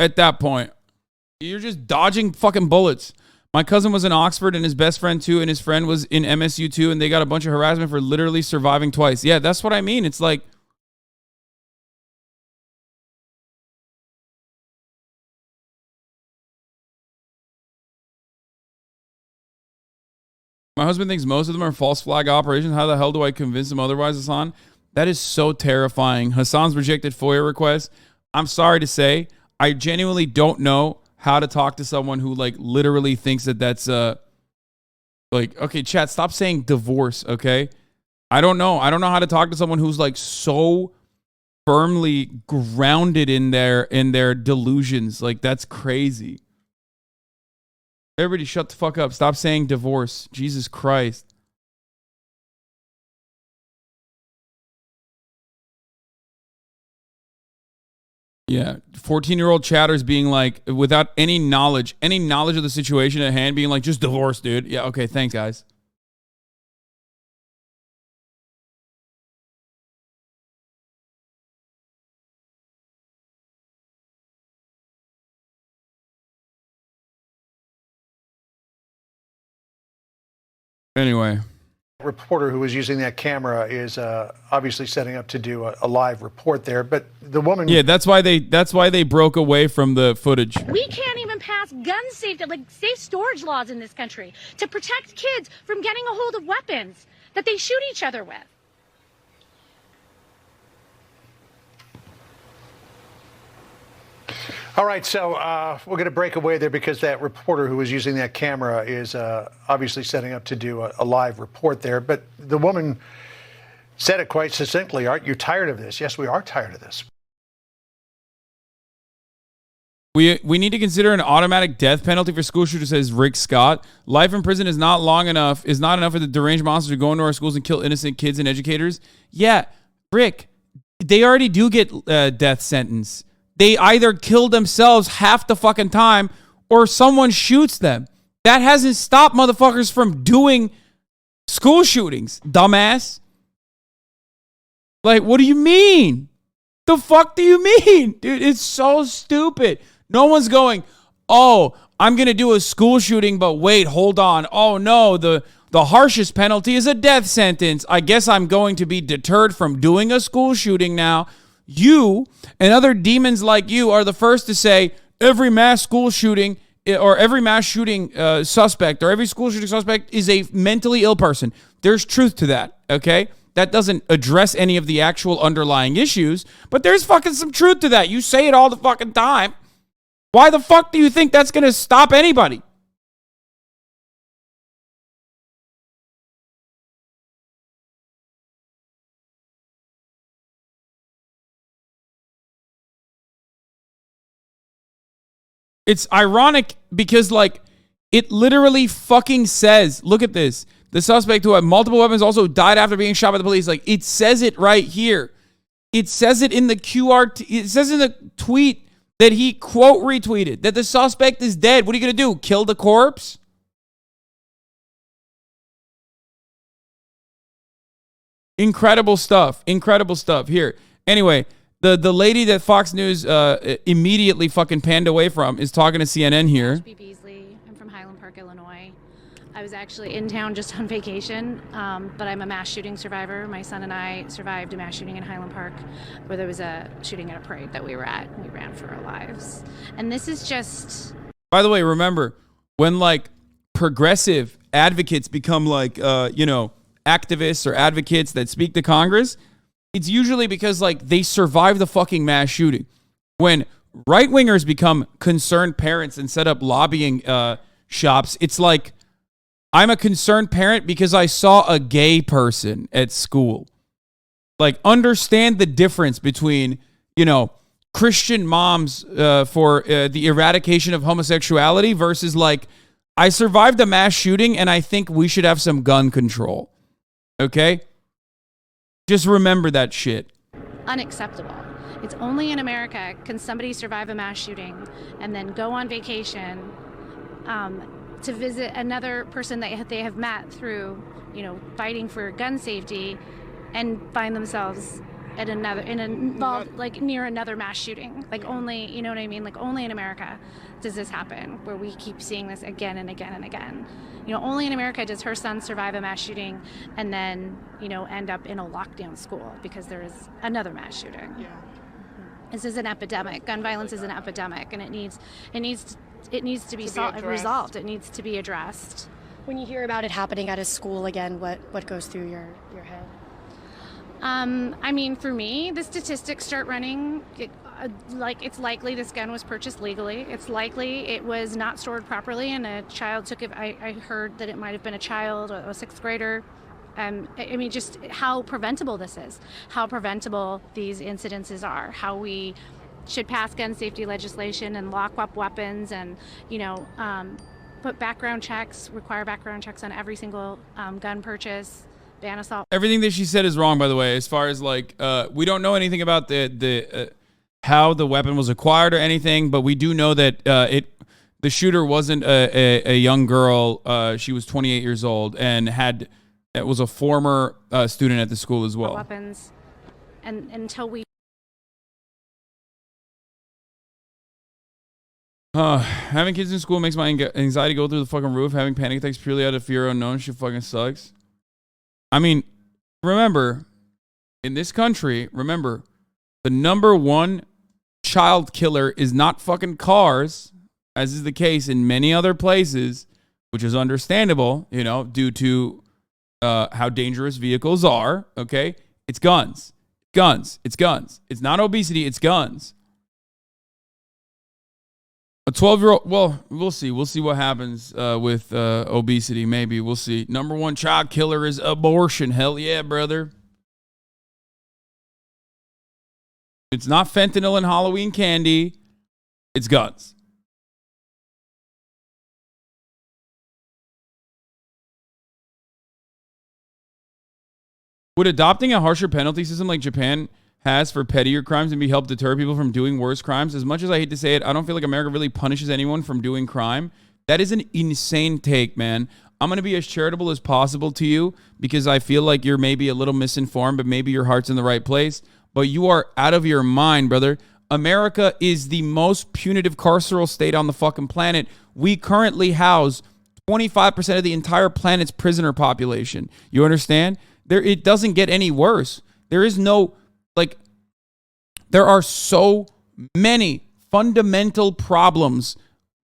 At that point, you're just dodging fucking bullets. My cousin was in Oxford and his best friend too, and his friend was in MSU too, and they got a bunch of harassment for literally surviving twice. Yeah, that's what I mean. It's like, my husband thinks most of them are false flag operations. How the hell do I convince him otherwise, Hassan? That is so terrifying. Hassan's rejected FOIA request. I'm sorry to say, I genuinely don't know how to talk to someone who like literally thinks that that's like, okay, chat, stop saying divorce, okay? I don't know how to talk to someone who's like so firmly grounded in their delusions. Like, that's crazy. Everybody shut the fuck up. Stop saying divorce. Jesus Christ. Yeah, 14-year-old chatters being like, without any knowledge of the situation at hand, being like, just divorce, dude. Yeah, okay, thanks, guys. Anyway. Reporter who was using that camera is obviously setting up to do a live report there, but the woman... Yeah, that's why they broke away from the footage. We can't even pass gun safety, like safe storage laws in this country to protect kids from getting a hold of weapons that they shoot each other with. All right, so we're going to break away there because that reporter who was using that camera is obviously setting up to do a live report there. But the woman said it quite succinctly. Aren't you tired of this? Yes, we are tired of this. We need to consider an automatic death penalty for school shooters, says Rick Scott. Life in prison is not enough for the deranged monsters to go into our schools and kill innocent kids and educators. Yeah, Rick, they already do get death sentence. They either kill themselves half the fucking time or someone shoots them. That hasn't stopped motherfuckers from doing school shootings, dumbass. Like, what do you mean? The fuck do you mean? Dude, it's so stupid. No one's going, oh, I'm going to do a school shooting, but wait, hold on. Oh, no, the harshest penalty is a death sentence. I guess I'm going to be deterred from doing a school shooting now. You and other demons like you are the first to say every mass school shooting or every mass shooting suspect or every school shooting suspect is a mentally ill person. There's truth to that, okay? That doesn't address any of the actual underlying issues, but there's fucking some truth to that. You say it all the fucking time. Why the fuck do you think that's going to stop anybody? It's ironic because, like, it literally fucking says, look at this. The suspect who had multiple weapons also died after being shot by the police. Like, it says it right here. It says it in the it says in the tweet that he quote retweeted that the suspect is dead. What are you going to do? Kill the corpse? Incredible stuff. Incredible stuff. Here. Anyway, the lady that Fox News immediately fucking panned away from is talking to CNN here. I'm from Highland Park, Illinois. I was actually in town just on vacation, but I'm a mass shooting survivor. My son and I survived a mass shooting in Highland Park where there was a shooting at a parade that we were at. We ran for our lives. And this is just... By the way, remember, when like progressive advocates become like, activists or advocates that speak to Congress, it's usually because like they survived the fucking mass shooting. When right-wingers become concerned parents and set up lobbying shops, it's like, I'm a concerned parent because I saw a gay person at school. Like, understand the difference between, Christian moms for the eradication of homosexuality versus like, I survived a mass shooting and I think we should have some gun control. Okay? Just remember that shit. Unacceptable. It's only in America can somebody survive a mass shooting and then go on vacation to visit another person that they have met through, fighting for gun safety, and find themselves at near another mass shooting. Like, only, you know what I mean? Like, only in America does this happen, where we keep seeing this again and again and again. Only in America does her son survive a mass shooting and then, end up in a lockdown school because there is another mass shooting. Yeah. This is an epidemic. Gun violence is an epidemic, and it needs to be resolved. It needs to be addressed. When you hear about it happening at a school again, what goes through your head? For me, the statistics start running. It's likely this gun was purchased legally. It's likely it was not stored properly and a child took it. I heard that it might have been a child, a sixth grader. Just how preventable this is, how preventable these incidences are, how we should pass gun safety legislation and lock up weapons and, put background checks, require background checks on every single gun purchase. Ban assault. Everything that she said is wrong, by the way, as far as like, we don't know anything about the how the weapon was acquired or anything, but we do know that the shooter wasn't a young girl. She was 28 years old and was a former student at the school as well. Weapons, and until we. Having kids in school makes my anxiety go through the fucking roof. Having panic attacks purely out of fear of unknown shit fucking sucks. Remember, in this country, the number one child killer is not fucking cars, as is the case in many other places, which is understandable, due to how dangerous vehicles are, okay? It's guns. It's guns. It's not obesity, it's guns. A 12-year-old, well, we'll see. We'll see what happens with obesity, maybe. We'll see. Number one child killer is abortion. Hell yeah, brother. It's not fentanyl and Halloween candy. It's guns. Would adopting a harsher penalty system like Japan has for pettier crimes and help deter people from doing worse crimes? As much as I hate to say it, I don't feel like America really punishes anyone from doing crime. That is an insane take, man. I'm going to be as charitable as possible to you because I feel like you're maybe a little misinformed, but maybe your heart's in the right place. But you are out of your mind, brother. America is the most punitive carceral state on the fucking planet. We currently house 25% of the entire planet's prisoner population. You understand? It doesn't get any worse. There is no, there are so many fundamental problems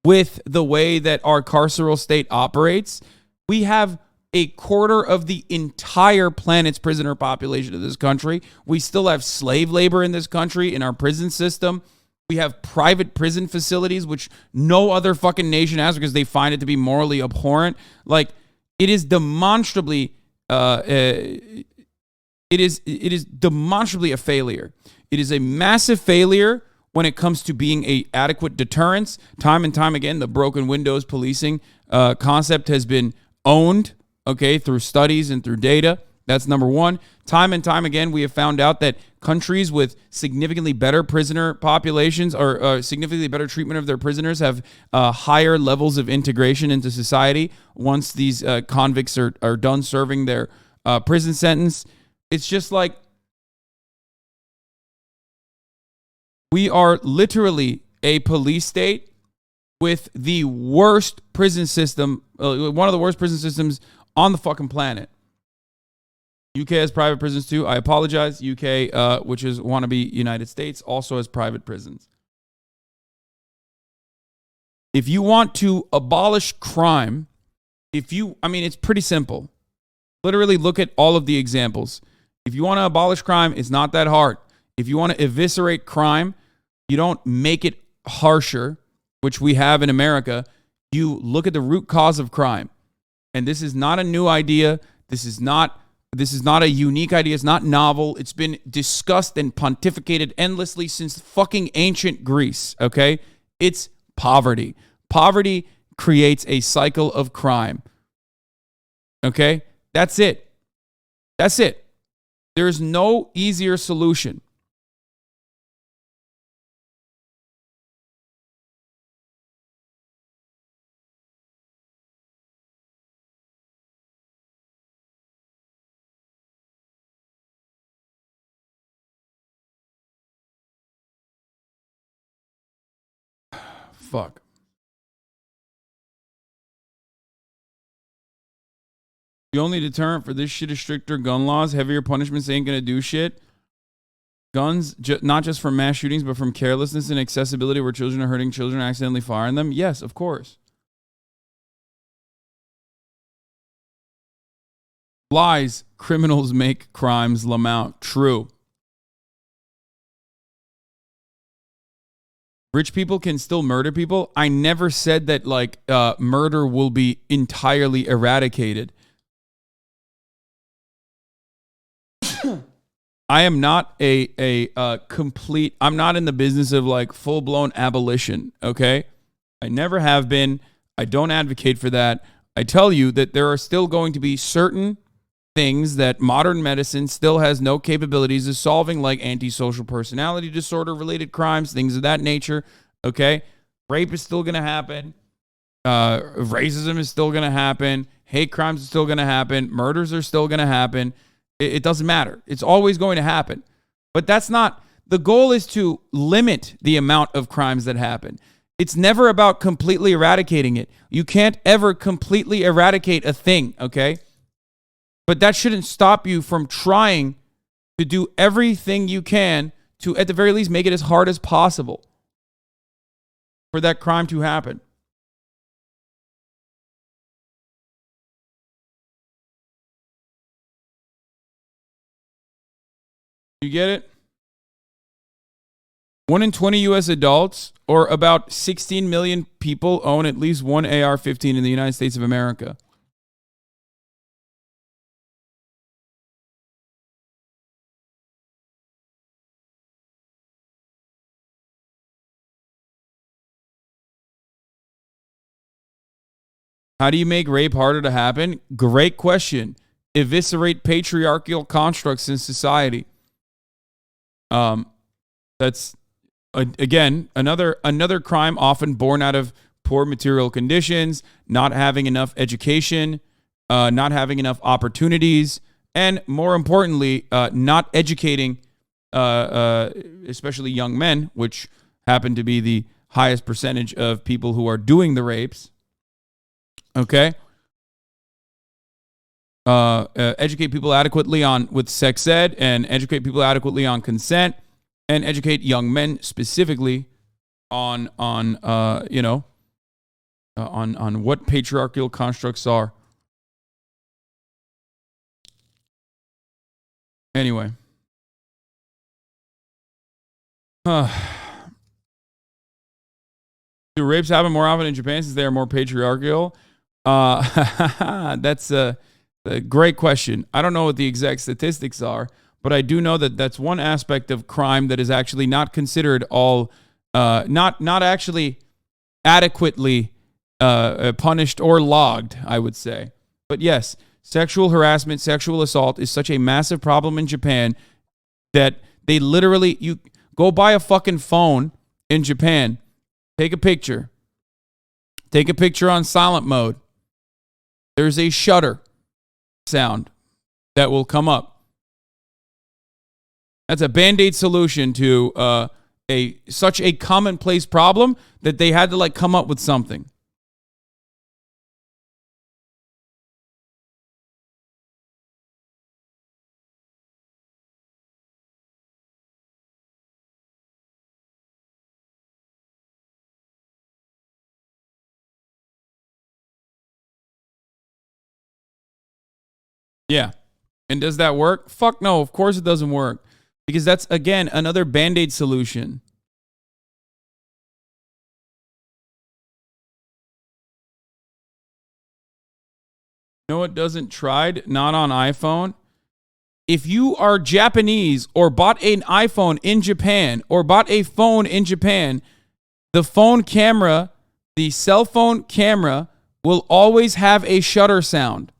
with the way that our carceral state operates. We have a quarter of the entire planet's prisoner population of this country. We still have slave labor in this country, in our prison system. We have private prison facilities, which no other fucking nation has because they find it to be morally abhorrent. It is demonstrably, it is demonstrably a failure. It is a massive failure when it comes to being an adequate deterrence. Time and time again, the broken windows policing concept has been owned, okay, through studies and through data. That's number one. Time and time again, we have found out that countries with significantly better prisoner populations or significantly better treatment of their prisoners have higher levels of integration into society once these convicts are done serving their prison sentence. It's just like we are literally a police state with the worst prison system, one of the worst prison systems on the fucking planet. UK has private prisons too. I apologize. UK, which is wannabe United States, also has private prisons. If you want to abolish crime I mean, it's pretty simple. Literally look at all of the examples. If you want to abolish crime, it's not that hard. If you want to eviscerate crime, you don't make it harsher, which we have in America. You look at the root cause of crime. And this is not a new idea. This is not a unique idea. It's not novel. It's been discussed and pontificated endlessly since fucking ancient Greece, okay? It's poverty. Poverty creates a cycle of crime. Okay? That's it. That's it. There's no easier solution. Fuck. The only deterrent for this shit is stricter gun laws. Heavier punishments ain't gonna do shit. Guns, not just from mass shootings, but from carelessness and accessibility where children are hurting children and accidentally firing them. Yes, of course. Lies. Criminals make crimes, Lamount. True. Rich people can still murder people. I never said that like murder will be entirely eradicated. I am not a complete. I'm not in the business of like full blown abolition. Okay, I never have been. I don't advocate for that. I tell you that there are still going to be certain things that modern medicine still has no capabilities of solving, like antisocial personality disorder related crimes, things of that nature. Okay, rape is still going to happen. Racism is still going to happen. Hate crimes are still going to happen. Murders are still going to happen. It doesn't matter. It's always going to happen. But that's not, the goal is to limit the amount of crimes that happen. It's never about completely eradicating it. You can't ever completely eradicate a thing, okay? But that shouldn't stop you from trying to do everything you can to, at the very least, make it as hard as possible for that crime to happen. You get it? 1 in 20 U.S. adults, or about 16 million people, own at least one AR-15 in the United States of America. How do you make rape harder to happen? Great question. Eviscerate patriarchal constructs in society. That's again another crime often born out of poor material conditions, not having enough education, not having enough opportunities, and more importantly, not educating, especially young men, which happen to be the highest percentage of people who are doing the rapes. Okay. Educate people adequately with sex ed, and educate people adequately on consent, and educate young men specifically on what patriarchal constructs are. Anyway. Do rapes happen more often in Japan since they are more patriarchal? That's a great question. I don't know what the exact statistics are, but I do know that that's one aspect of crime that is actually not considered not actually adequately punished or logged, I would say. But yes, sexual harassment, sexual assault is such a massive problem in Japan that they literally, you go buy a fucking phone in Japan, take a picture on silent mode. There's a shutter sound that will come up. That's a Band-Aid solution to such a commonplace problem that they had to like come up with something. Yeah. And does that work? Fuck no. Of course it doesn't work. Because that's, again, another Band-Aid solution. You know what doesn't tried? Not on iPhone. If you are Japanese or bought an iPhone in Japan or bought a phone in Japan, the phone camera, the cell phone camera, will always have a shutter sound.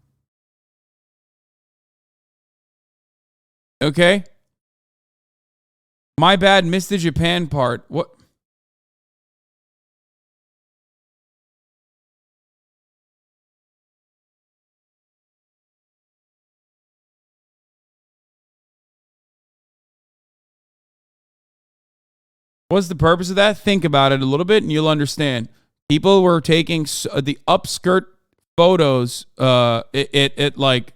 Okay? My bad, missed the Japan part. What? What's the purpose of that? Think about it a little bit and you'll understand. People were taking the upskirt photos at like,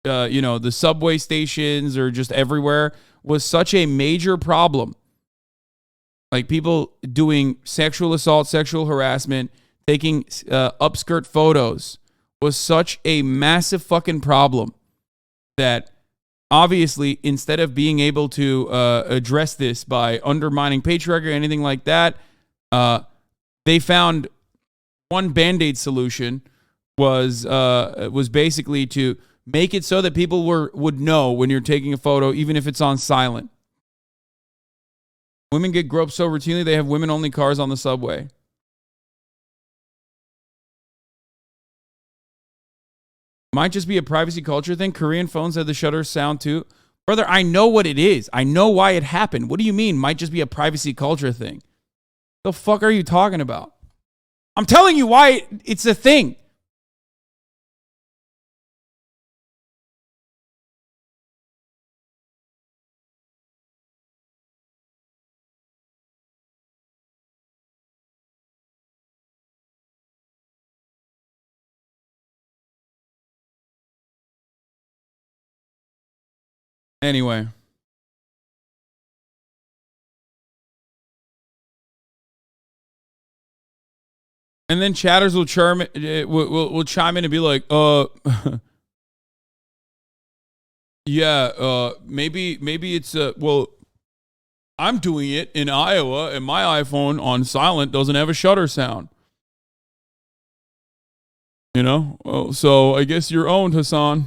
the subway stations or just everywhere was such a major problem. Like people doing sexual assault, sexual harassment, taking upskirt photos was such a massive fucking problem that obviously, instead of being able to address this by undermining patriarchy or anything like that, they found one Band-Aid solution was basically to make it so that people would know when you're taking a photo, even if it's on silent. Women get groped so routinely, they have women-only cars on the subway. Might just be a privacy culture thing. Korean phones have the shutter sound too. Brother, I know what it is. I know why it happened. What do you mean? Might just be a privacy culture thing. The fuck are you talking about? I'm telling you why it's a thing. Anyway. And then chatters will will chime in and be like, yeah, maybe it's well, I'm doing it in Iowa and my iPhone on silent doesn't have a shutter sound. You know? Oh, so I guess you're owned, Hassan.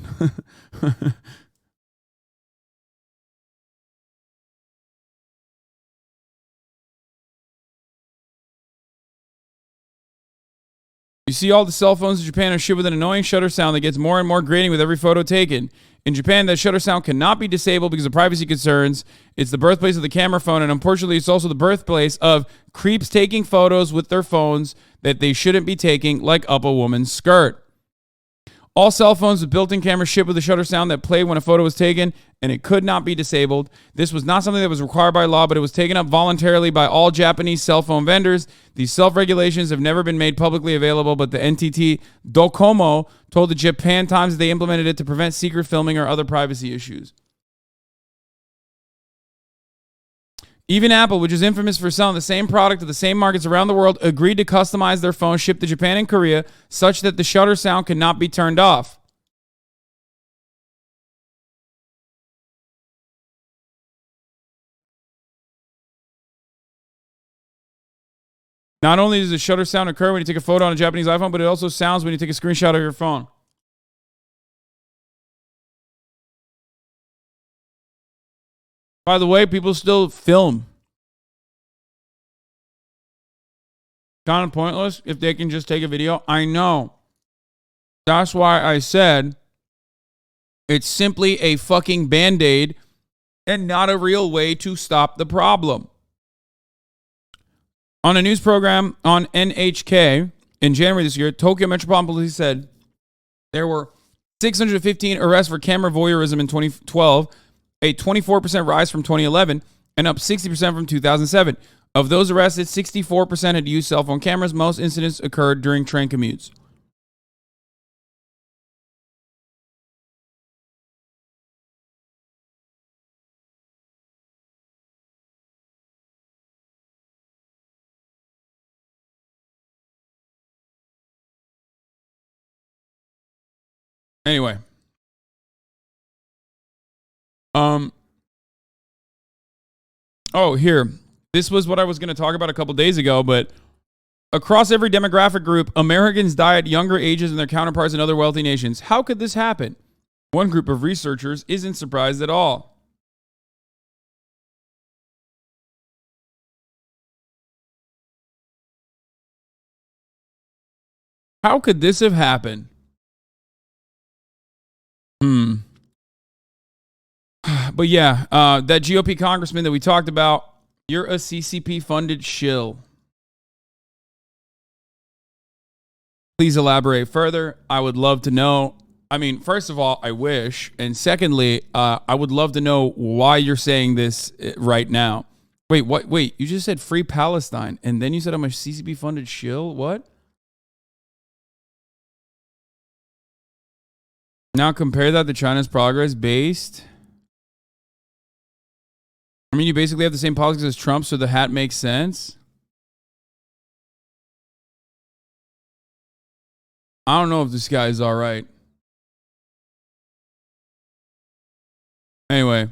You see, all the cell phones in Japan are shipped with an annoying shutter sound that gets more and more grating with every photo taken. In Japan, that shutter sound cannot be disabled because of privacy concerns. It's the birthplace of the camera phone, and unfortunately, it's also the birthplace of creeps taking photos with their phones that they shouldn't be taking, like up a woman's skirt. All cell phones with built-in cameras ship with a shutter sound that played when a photo was taken, and it could not be disabled. This was not something that was required by law, but it was taken up voluntarily by all Japanese cell phone vendors. These self-regulations have never been made publicly available, but the NTT Docomo told the Japan Times that they implemented it to prevent secret filming or other privacy issues. Even Apple, which is infamous for selling the same product to the same markets around the world, agreed to customize their phones shipped to Japan and Korea such that the shutter sound could not be turned off. Not only does the shutter sound occur when you take a photo on a Japanese iPhone, but it also sounds when you take a screenshot of your phone. By the way, people still film. Kind of pointless if they can just take a video. I know. That's why I said it's simply a fucking Band-Aid and not a real way to stop the problem. On a news program on NHK in January this year, Tokyo Metropolitan Police said there were 615 arrests for camera voyeurism in 2012, a 24% rise from 2011, and up 60% from 2007. Of those arrested, 64% had used cell phone cameras. Most incidents occurred during train commutes. Anyway, Oh, here. This was what I was going to talk about a couple days ago, but across every demographic group, Americans die at younger ages than their counterparts in other wealthy nations. How could this happen? One group of researchers isn't surprised at all. How could this have happened? But yeah, that GOP congressman that we talked about, you're a CCP-funded shill. Please elaborate further. I would love to know. I mean, first of all, I wish. And secondly, I would love to know why you're saying this right now. Wait, what? Wait, you just said free Palestine, and then you said I'm a CCP-funded shill? What? Now compare that to China's progress based. I mean, you basically have the same politics as Trump, so the hat makes sense. I don't know if this guy is all right. Anyway.